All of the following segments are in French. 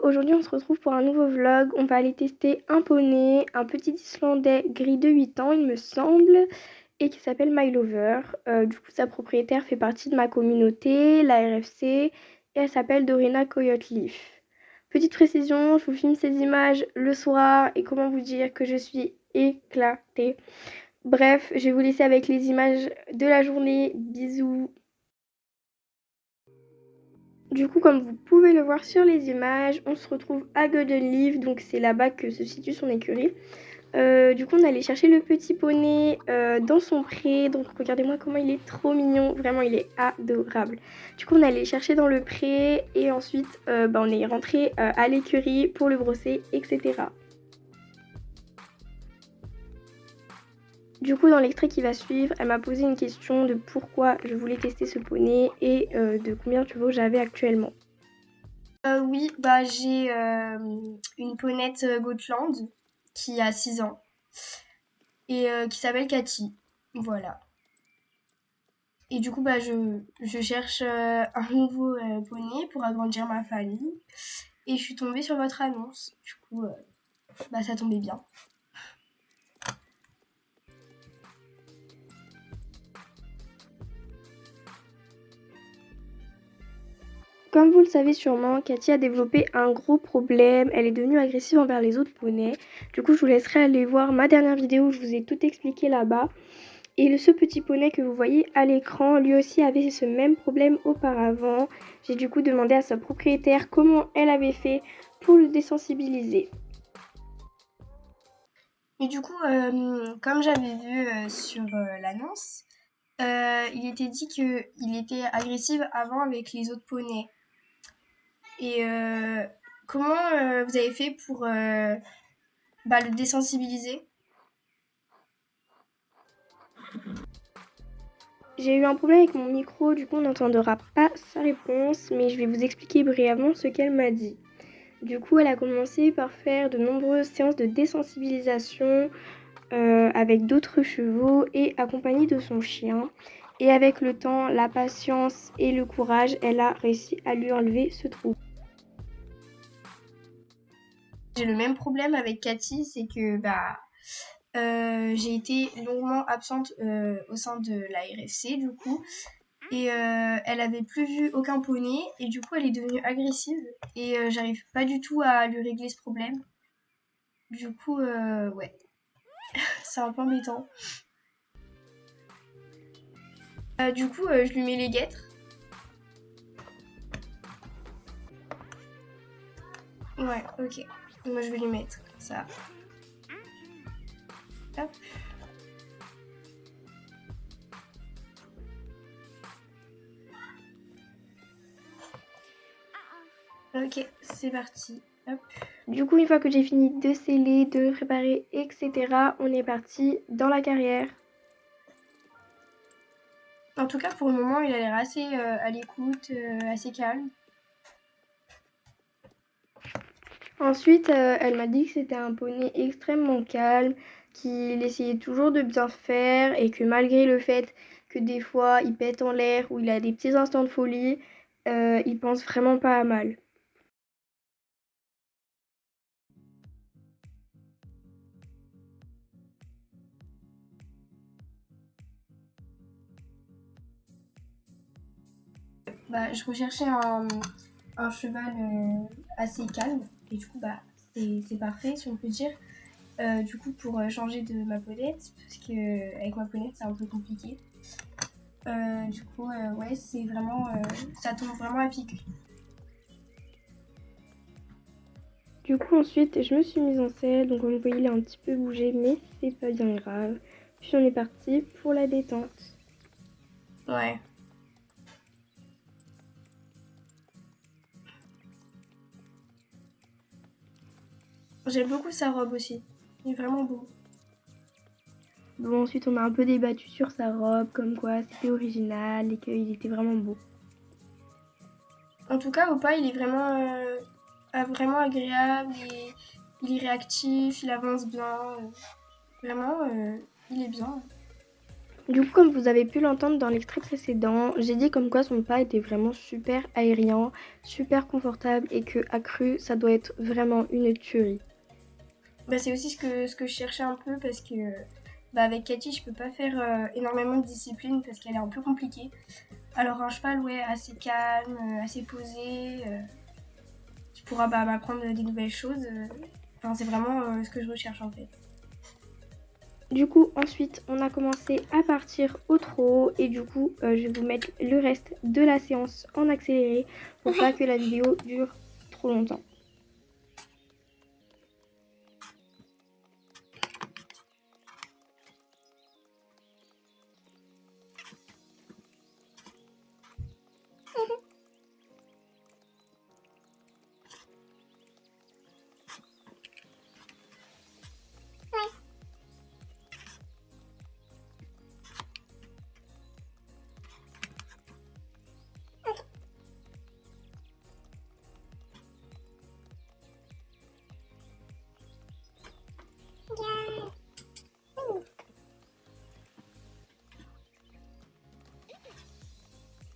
aujourd'hui on se retrouve pour un nouveau vlog. On va aller tester un poney, un petit Islandais gris de 8 ans il me semble, et qui s'appelle My Lover. Du coup sa propriétaire fait partie de ma communauté, la RFC, et elle s'appelle Dorina Coyote Leaf. Petite précision, je vous filme ces images le soir et comment vous dire que je suis éclatée. Bref, je vais vous laisser avec les images de la journée. Bisous. Du coup, comme vous pouvez le voir sur les images, on se retrouve à Golden Leaf, donc c'est là-bas que se situe son écurie. Du coup, on allait chercher le petit poney dans son pré, donc regardez-moi comment il est trop mignon, vraiment il est adorable. Du coup, on allait chercher dans le pré et ensuite on est rentré à l'écurie pour le brosser, etc. Du coup, dans l'extrait qui va suivre, elle m'a posé une question de pourquoi je voulais tester ce poney et de combien de chevaux j'avais actuellement. Oui, j'ai une ponette Gotland qui a 6 ans et qui s'appelle Cathy. Voilà. Et du coup, je cherche un nouveau poney pour agrandir ma famille. Et je suis tombée sur votre annonce. Du coup, ça tombait bien. Comme vous le savez sûrement, Cathy a développé un gros problème. Elle est devenue agressive envers les autres poneys. Du coup, je vous laisserai aller voir ma dernière vidéo où je vous ai tout expliqué là-bas. Et ce petit poney que vous voyez à l'écran, lui aussi avait ce même problème auparavant. J'ai du coup demandé à sa propriétaire comment elle avait fait pour le désensibiliser. Et du coup, comme j'avais vu sur l'annonce, il était dit qu'il était agressif avant avec les autres poneys. Et comment vous avez fait pour le désensibiliser? J'ai eu un problème avec mon micro, du coup on n'entendra pas sa réponse, mais je vais vous expliquer brièvement ce qu'elle m'a dit. Du coup, elle a commencé par faire de nombreuses séances de désensibilisation avec d'autres chevaux et accompagnée de son chien. Et avec le temps, la patience et le courage, elle a réussi à lui enlever ce trouble. J'ai le même problème avec Cathy, c'est que j'ai été longuement absente au sein de la RFC du coup. Et elle avait plus vu aucun poney et du coup elle est devenue agressive et j'arrive pas du tout à lui régler ce problème. Du coup, ouais, c'est un peu embêtant. Du coup, je lui mets les guêtres. Ouais, ok. Moi, je vais lui mettre comme ça. Hop. Ok, c'est parti. Hop. Du coup, une fois que j'ai fini de sceller, de préparer, etc., on est parti dans la carrière. En tout cas, pour le moment, il a l'air assez à l'écoute, assez calme. Ensuite, elle m'a dit que c'était un poney extrêmement calme, qu'il essayait toujours de bien faire et que malgré le fait que des fois il pète en l'air ou il a des petits instants de folie, il pense vraiment pas à mal. Je recherchais un cheval assez calme et du coup, c'est parfait si on peut dire. Du coup, pour changer de ma ponette, parce que avec ma ponette c'est un peu compliqué. Du coup, ouais, c'est vraiment, ça tombe vraiment à pic. Du coup, ensuite, je me suis mise en selle, donc comme vous voyez, il a un petit peu bougé, mais c'est pas bien grave. Puis on est parti pour la détente. Ouais. J'aime beaucoup sa robe aussi. Il est vraiment beau. Bon, ensuite, on a un peu débattu sur sa robe, comme quoi c'était original et qu'il était vraiment beau. En tout cas, Opa, il est vraiment agréable et il est réactif, il avance bien. Vraiment, il est bien. Du coup, comme vous avez pu l'entendre dans l'extrait précédent, j'ai dit comme quoi son pas était vraiment super aérien, super confortable et que accru, ça doit être vraiment une tuerie. Bah, c'est aussi ce que je cherchais un peu parce que bah, avec Cathy, je peux pas faire énormément de discipline parce qu'elle est un peu compliquée. Alors un cheval, ouais, assez calme, assez posé, qui pourra bah, m'apprendre des nouvelles choses. Enfin, c'est vraiment ce que je recherche en fait. Du coup, ensuite, on a commencé à partir au trot et du coup, je vais vous mettre le reste de la séance en accéléré pour pas que la vidéo dure trop longtemps.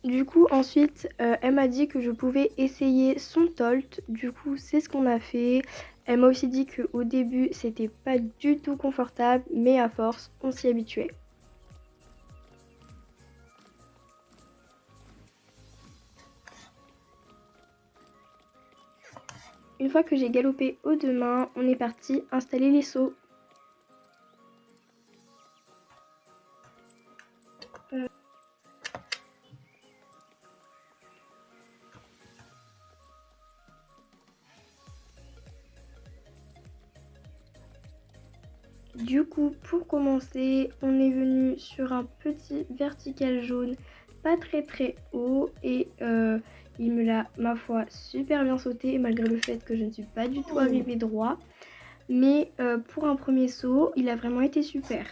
Du coup, ensuite, elle m'a dit que je pouvais essayer son tolt. Du coup, c'est ce qu'on a fait. Elle m'a aussi dit qu'au début, c'était pas du tout confortable, mais à force, on s'y habituait. Une fois que j'ai galopé aux deux mains, on est parti installer les sauts. Du coup, pour commencer, on est venu sur un petit vertical jaune, pas très haut, et il me l'a, ma foi, super bien sauté, malgré le fait que je ne suis pas du tout arrivée droit. Mais pour un premier saut, il a vraiment été super.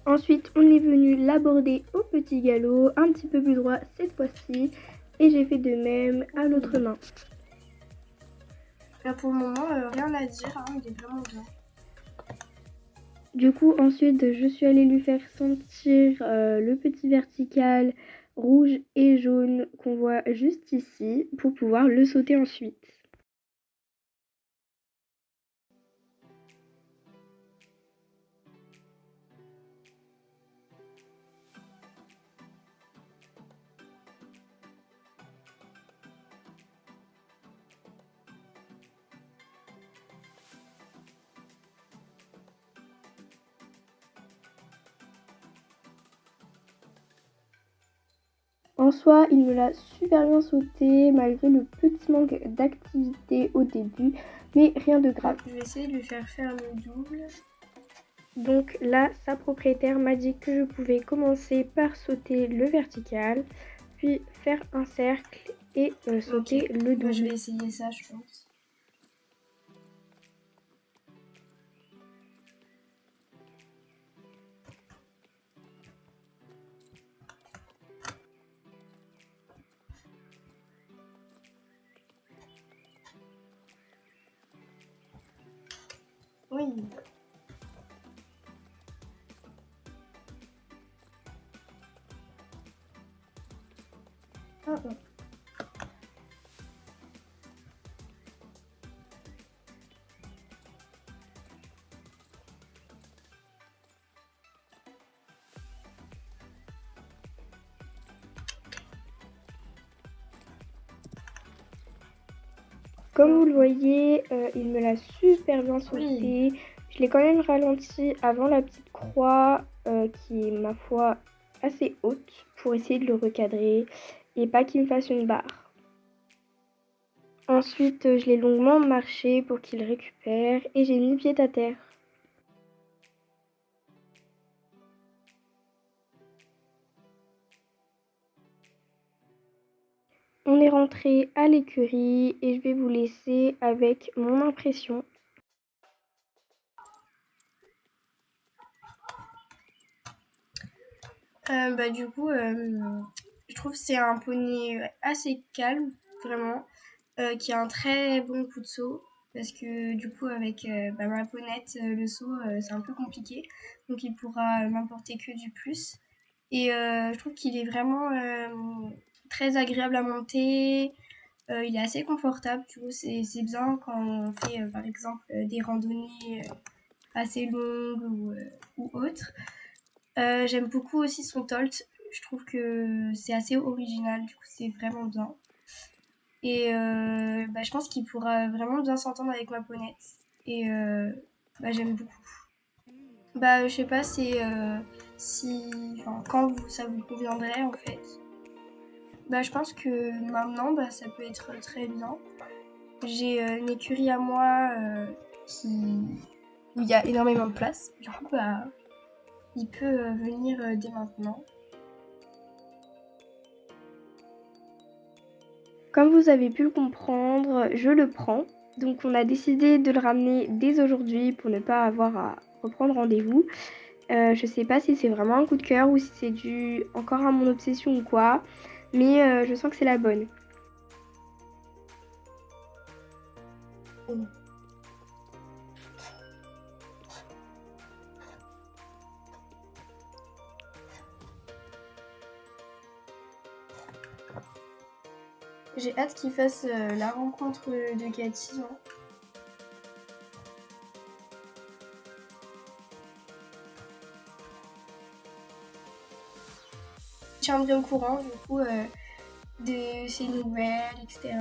Ensuite, on est venu l'aborder au petit galop, un petit peu plus droit cette fois-ci, et j'ai fait de même à l'autre main. Là, pour le moment, rien à dire, hein, il est vraiment bien. Du coup, ensuite, je suis allée lui faire sentir le petit vertical rouge et jaune qu'on voit juste ici pour pouvoir le sauter ensuite. En soi, il me l'a super bien sauté malgré le petit manque d'activité au début, mais rien de grave. Je vais essayer de lui faire le double. Donc là, sa propriétaire m'a dit que je pouvais commencer par sauter le vertical, puis faire un cercle et sauter Ok. le double. Bah, je vais essayer ça, je pense. Oui. Ah, ah. Comme vous le voyez, il me l'a super bien sauté. Oui. Je l'ai quand même ralenti avant la petite croix qui est, ma foi, assez haute pour essayer de le recadrer et pas qu'il me fasse une barre. Ensuite, je l'ai longuement marché pour qu'il récupère et j'ai mis pied à terre. On est rentré à l'écurie et je vais vous laisser avec mon impression. Bah, du coup, je trouve que c'est un poney assez calme, vraiment, qui a un très bon coup de saut. parce que du coup avec ma ponette, le saut, c'est un peu compliqué. Donc il pourra m'apporter que du plus. Et je trouve qu'il est vraiment très agréable à monter. Il est assez confortable, du coup c'est bien quand on fait par exemple des randonnées assez longues ou autres. J'aime beaucoup aussi son tolt. Je trouve que c'est assez original, du coup c'est vraiment bien. Et je pense qu'il pourra vraiment bien s'entendre avec ma ponette. Et j'aime beaucoup. Je sais pas, c'est si, enfin, quand ça vous conviendrait en fait. Je pense que maintenant, ça peut être très bien. J'ai une écurie à moi où il y a énormément de place. Du coup, il peut venir dès maintenant. Comme vous avez pu le comprendre, je le prends. Donc on a décidé de le ramener dès aujourd'hui pour ne pas avoir à reprendre rendez-vous. Je sais pas si c'est vraiment un coup de cœur ou si c'est dû encore à mon obsession ou quoi, mais je sens que c'est la bonne. J'ai hâte qu'il fasse la rencontre de Cathy, hein. Je tiendrai au courant du coup de ses nouvelles, etc.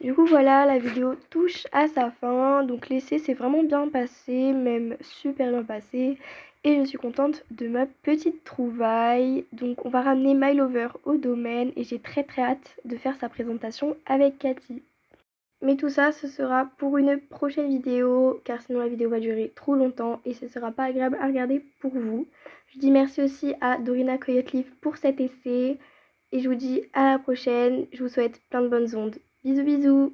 Du coup voilà, la vidéo touche à sa fin. Donc l'essai s'est vraiment bien passé, même super bien passé. Et je suis contente de ma petite trouvaille. Donc on va ramener My Lover au domaine et j'ai très hâte de faire sa présentation avec Cathy. Mais tout ça, ce sera pour une prochaine vidéo, car sinon la vidéo va durer trop longtemps et ce sera pas agréable à regarder pour vous. Je dis merci aussi à Dorina Coyote pour cet essai et je vous dis à la prochaine. Je vous souhaite plein de bonnes ondes. Bisous bisous.